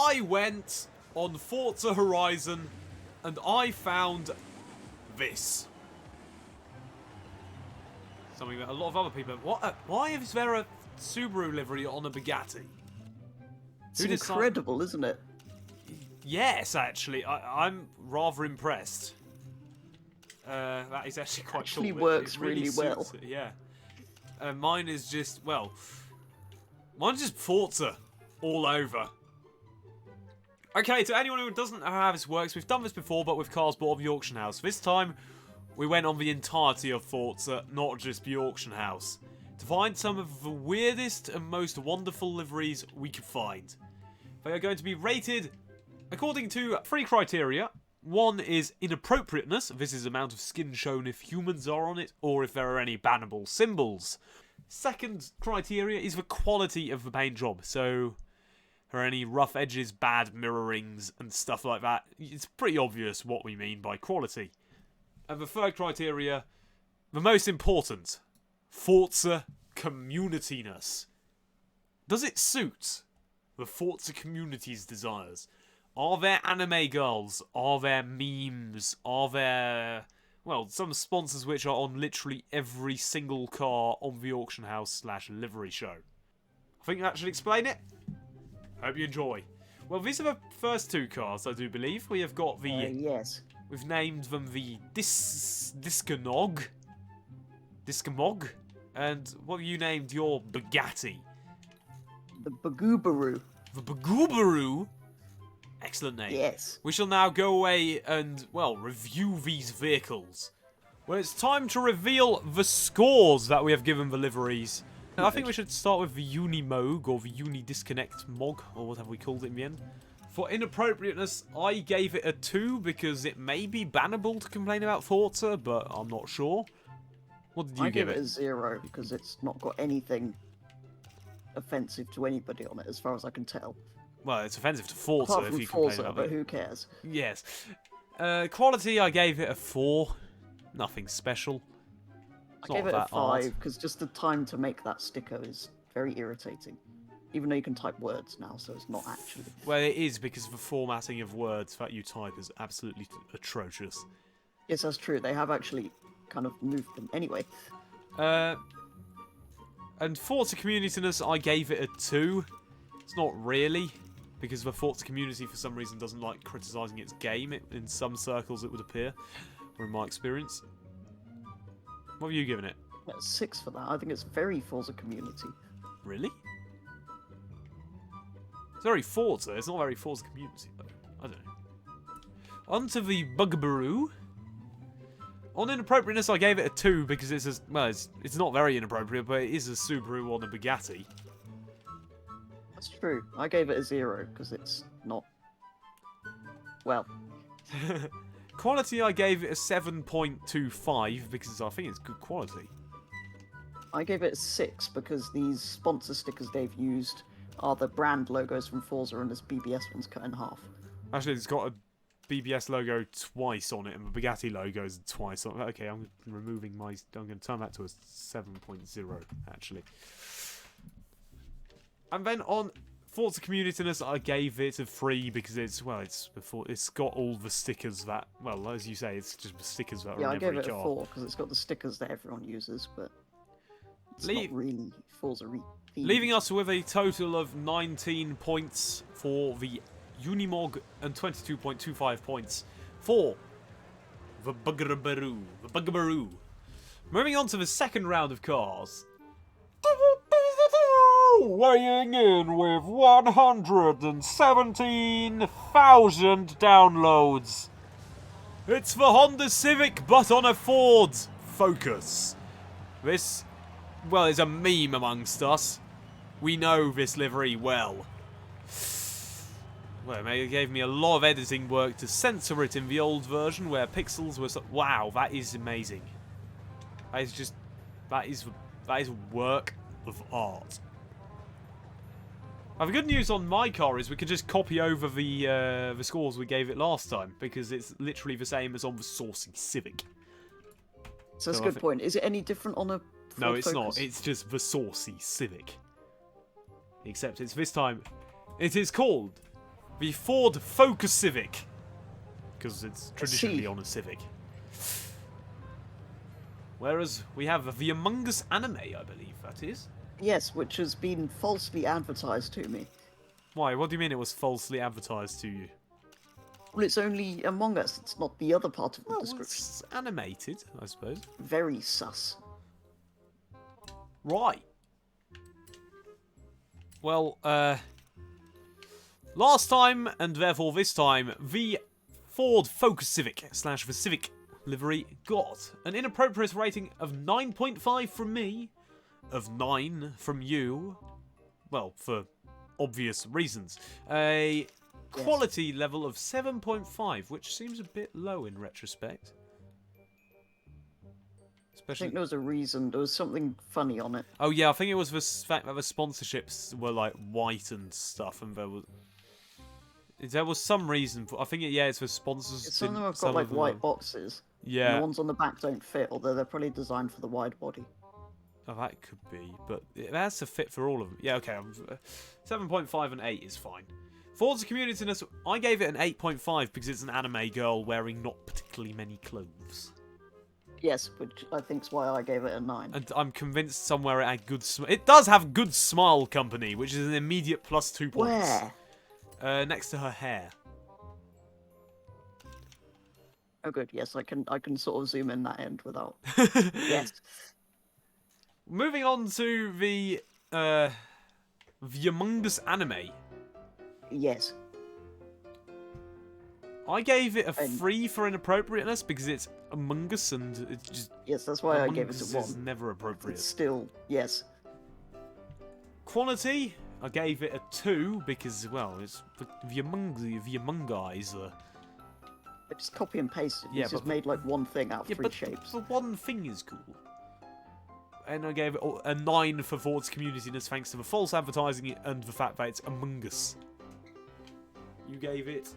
I went on Forza Horizon and I found this. Something that a lot of other people have. Why is there a Subaru livery on a Bugatti? It's incredible, isn't it? Yes, actually. I'm rather impressed. That is actually quite cool. It works really well. It, yeah. Mine is just, well... Mine's just Forza all over. Okay, to anyone who doesn't know how this works, we've done this before, but with cars bought on the auction house. This time, we went on the entirety of Forza, not just the auction house, to find some of the weirdest and most wonderful liveries we could find. They are going to be rated according to 3 criteria. One is inappropriateness. This is the amount of skin shown if humans are on it, or if there are any bannable symbols. Second criteria is the quality of the paint job. So, if there are any rough edges, bad mirrorings, and stuff like that, it's pretty obvious what we mean by quality. And the third criteria, the most important, Forza communityness. Does it suit the Forza community's desires? Are there anime girls? Are there memes? Are there, well, some sponsors which are on literally every single car on the auction house / livery show? I think that should explain it. Hope you enjoy. Well, these are the first 2 cars, I do believe. We have got the... yes. We've named them the Discamog. And what have you named your Bugatti? The Bagoobaroo. The Bagoobaroo? Excellent name. Yes. We shall now go away and, well, review these vehicles. Well, it's time to reveal the scores that we have given the liveries. And I think we should start with the Unimog, or the Uni-Disconnect Mog, or what have we called it in the end. For inappropriateness, I gave it a 2 because it may be bannable to complain about Forza, but I'm not sure. What did you give it? I gave it a 0 because it's not got anything offensive to anybody on it, as far as I can tell. Well, it's offensive to Forza Apart if from you Forza, complain about but it. who cares? Yes. Quality, I gave it a 4. Nothing special. I gave it a 5 because just the time to make that sticker is very irritating. Even though you can type words now, so it's not actually. Well, it is because the formatting of words that you type is absolutely atrocious. Yes, that's true. They have actually kind of moved them. Anyway. And Forza communityness, I gave it a 2. It's not really, because the Forza community for some reason doesn't like criticising its game. In some circles it would appear, or in my experience. What have you given it? 6 for that. I think it's very Forza community. Really? It's very Forza. It's not very Forza community, though. I don't know. On to the Bugaboo. On inappropriateness, I gave it a 2 because it's it's not very inappropriate, but it is a Subaru on a Bugatti. That's true. I gave it a 0 because it's not. Well. Quality, I gave it a 7.25 because I think it's good quality. I gave it a 6 because these sponsor stickers they've used are the brand logos from Forza and this BBS one's cut in half. Actually, it's got a BBS logo twice on it and the Bugatti logo is twice on it. Okay, I'm removing my... I'm going to turn that to a 7.0, actually. And then on Forza communityness, I gave it a 3 because it's got all the stickers that, well, as you say, it's just the stickers that are on every car. Yeah, I gave it a 4 because it's got the stickers that everyone uses, but it's not really Forza themed. Leaving us with a total of 19 points for the Unimog and 22.25 points for the Bugaboo. Moving on to the second round of cars. Weighing in with 117,000 downloads. It's the Honda Civic, but on a Ford Focus. This, well, is a meme amongst us. We know this livery well. Well, it gave me a lot of editing work to censor it in the old version where pixels were so... Wow, that is amazing. That is just... That is work of art. Now, the good news on my car is we can just copy over the scores we gave it last time because it's literally the same as on the Saucy Civic. So that's a good point. Is it any different on a Ford No, it's Focus? not. It's just the Saucy Civic. Except it's this time... It is called The Ford Focus Civic. Because it's traditionally on a Civic. Whereas we have the Among Us anime, I believe that is. Yes, which has been falsely advertised to me. Why? What do you mean it was falsely advertised to you? Well, it's only Among Us. It's not the other part of the Well, description. it's animated, I suppose. Very sus. Right. Well, last time, and therefore this time, the Ford Focus Civic / the Civic livery got an inappropriate rating of 9.5 from me, of 9 from you, well, for obvious reasons. A quality level of 7.5, which seems a bit low in retrospect. I think there was a reason. There was something funny on it. Oh yeah, I think it was the fact that the sponsorships were like white and stuff, and there was some reason for. I think it's the sponsors. Some of them have got like white boxes. Yeah. And the ones on the back don't fit, although they're probably designed for the wide body. Oh, that could be, but it has to fit for all of them. Yeah, okay. 7.5 and 8 is fine. Forza Community-ness, I gave it an 8.5 because it's an anime girl wearing not particularly many clothes. Yes, which I think is why I gave it a 9. And I'm convinced somewhere it had good it does have good smile company, which is an immediate plus 2 points. Where? Next to her hair. Oh good, yes, I can sort of zoom in that end without. Yes. Moving on to the Among Us anime. Yes. I gave it a 3 for inappropriateness because it's Among Us and it's just. Yes, that's why I gave it a 1. Is never appropriate. It's still, yes. Quality, I gave it a 2 because, well, it's the Among Guys. I just copy and paste it. Yeah, It's just made like one thing out of 3 shapes. The one thing is cool. And I gave it a 9 for Forza Community-ness thanks to the false advertising and the fact that it's Among Us. You gave it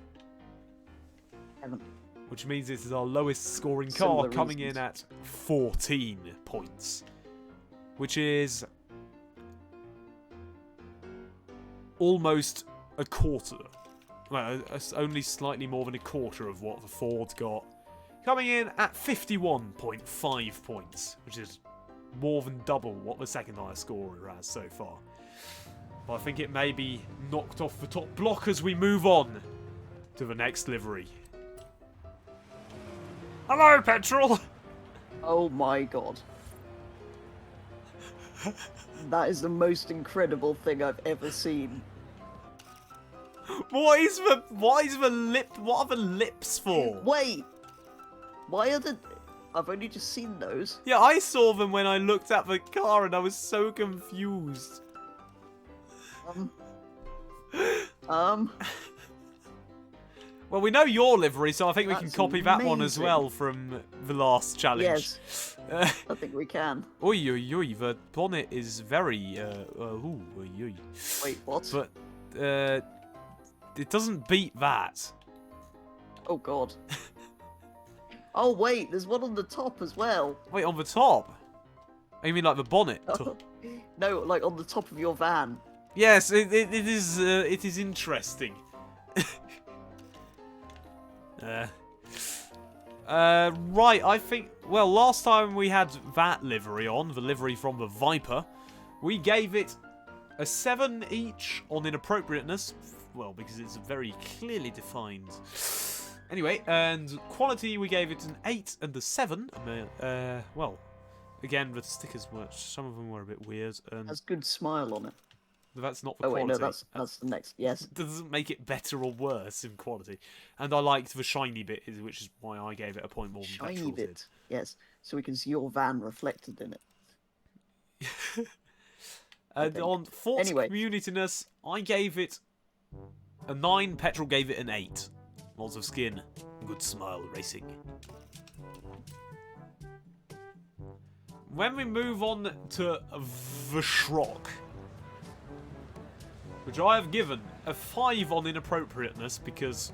7. Which means this is our lowest scoring car, coming in at 14 points. Which is almost a quarter. Well, only slightly more than a quarter of what the Ford got. Coming in at 51.5 points, which is more than double what the second highest scorer has so far. But I think it may be knocked off the top block as we move on to the next livery. Hello, Petrol! Oh my god. That is the most incredible thing I've ever seen. What are the lips for? Wait! Why are the... I've only just seen those. Yeah, I saw them when I looked at the car and I was so confused. Well, we know your livery, so I think we can copy that one as well from the last challenge. Yes, I think we can. Oi, oi, oi, the bonnet is very, ooh, oi, oi. Wait, what? But, it doesn't beat that. Oh god. Oh wait, there's one on the top as well. Wait, on the top? Oh, you mean like the bonnet? No, like on the top of your van. Yes, it is interesting. Right, I think... Well, last time we had that livery on, the livery from the Viper, we gave it a 7 each on inappropriateness. Well, because it's very clearly defined. Anyway, and quality, we gave it an 8 and a 7. Well, again, the stickers were... Some of them were a bit weird. Has good smile on it. But that's not the quality. quality. Oh wait, no, that's the next. Yes. Doesn't make it better or worse in quality. And I liked the shiny bit, which is why I gave it a point more than shiny Petrol bit. did. Yes, so we can see your van reflected in it. And on Forza Community-ness, I gave it a 9. Petrol gave it an 8. Lots of skin. Good smile racing. When we move on to the Schrock, which I have given a 5 on inappropriateness because,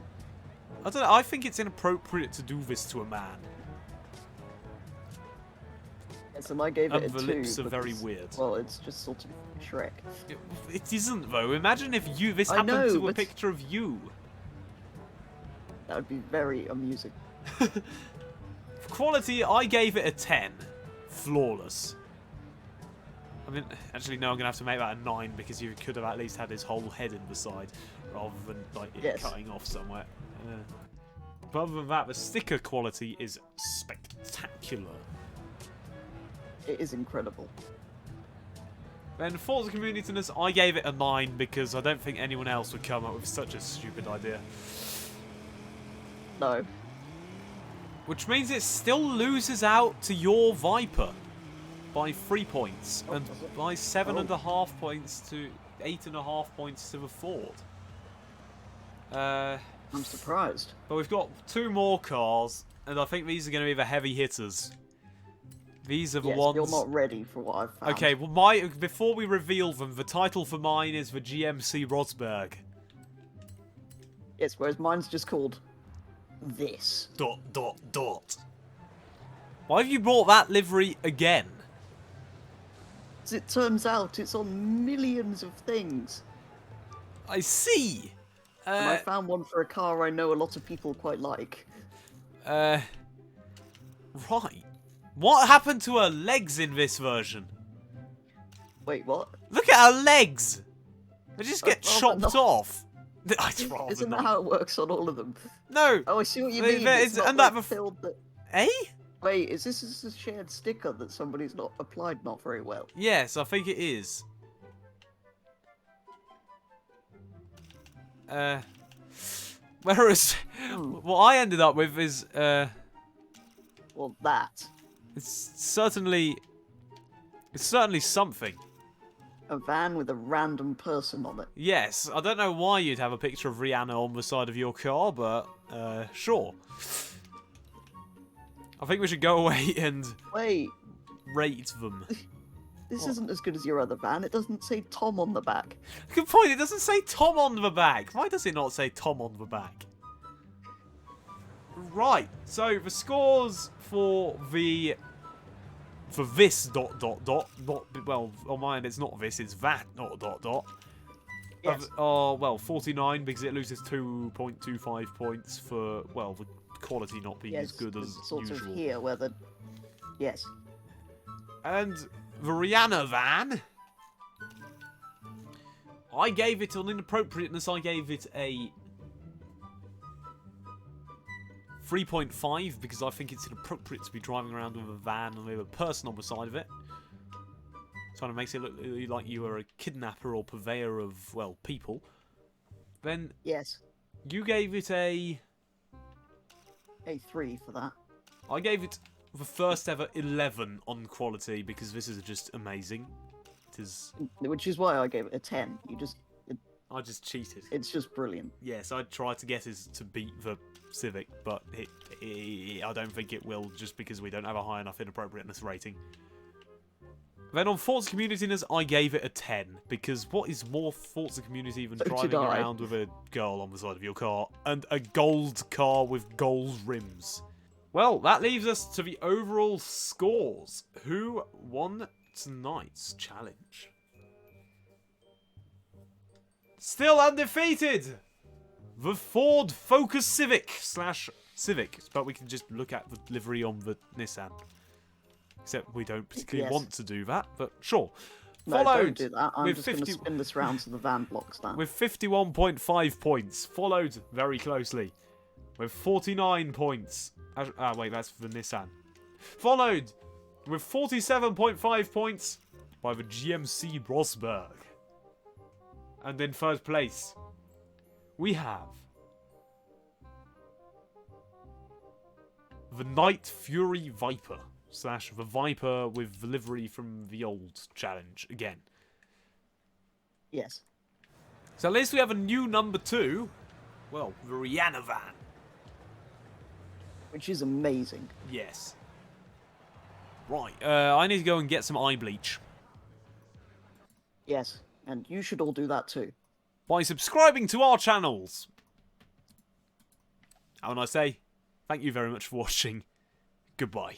I don't know, I think it's inappropriate to do this to a man. Yes, and I gave it a 2. The lips are very weird. Well, it's just sort of Shrek. It isn't, though. Imagine if this happened to a picture of you. That would be very amusing. For quality, I gave it a 10. Flawless. I mean, actually, no, I'm going to have to make that a 9 because you could have at least had his whole head in the side rather than like it cutting off somewhere. But other than that, the sticker quality is spectacular. It is incredible. Then Forza Community-ness, I gave it a 9 because I don't think anyone else would come up with such a stupid idea. No. Which means it still loses out to your Viper by 3 points and by 7.5 points to 8.5 points to the Ford. I'm surprised. But we've got 2 more cars, and I think these are going to be the heavy hitters. These are the ones. You're not ready for what I've found. Okay, well, before we reveal them, the title for mine is the GMC Rosberg. Yes, whereas mine's just called this. ... Why have you brought that livery again? As it turns out, it's on millions of things. I see. And I found one for a car I know a lot of people quite like. Right. What happened to her legs in this version? Wait, what? Look at her legs! They just get chopped off. Isn't that how it works on all of them? No. Oh, I see what you mean. It's not and like that filled that... Eh? Wait, is this just a shared sticker that somebody's not applied not very well? Yes, I think it is. Whereas, what I ended up with is, well, that. It's certainly something. A van with a random person on it. Yes, I don't know why you'd have a picture of Rihanna on the side of your car, but, sure. I think we should go away and rate them. This isn't as good as your other van. It doesn't say Tom on the back. Good point, it doesn't say Tom on the back. Why does it not say Tom on the back? Right, so the scores for this ... well, on mine it's not this, it's that ... Yes. Well, 49 because it loses 2.25 points for, well, the quality not being as good as sort usual. Of here where the... Yes. And the Rihanna van, I gave it on inappropriateness, I gave it a 3.5 because I think it's inappropriate to be driving around with a van and with a person on the side of it. Kind of makes it look like you are a kidnapper or purveyor of, well, people. Then yes, you gave it a 3 for that. I gave it the first ever 11 on quality because this is just amazing. It is. Which is why I gave it a 10. I just cheated. It's just brilliant. Yes, I tried to get it to beat the Civic, but I don't think it will just because we don't have a high enough inappropriateness rating. Then on Forza Community-ness, I gave it a 10 because what is more Forza Community than driving around with a girl on the side of your car and a gold car with gold rims? Well, that leaves us to the overall scores. Who won tonight's challenge? Still undefeated! The Ford Focus Civic / Civic, but we can just look at the livery on the Nissan. Except we don't particularly want to do that, but sure. No, don't do that. I'm just going to spin this round to the van blocks now. With 51.5 points, followed very closely with 49 points. Wait, that's for the Nissan. Followed with 47.5 points by the GMC Rosberg. And in third place, we have the Night Fury Viper / the Viper with the livery from the old challenge again. Yes. So at least we have a new number 2. Well, the Rihanna van. Which is amazing. Yes. Right, I need to go and get some eye bleach. Yes, and you should all do that too. By subscribing to our channels. And when I say, thank you very much for watching. Goodbye.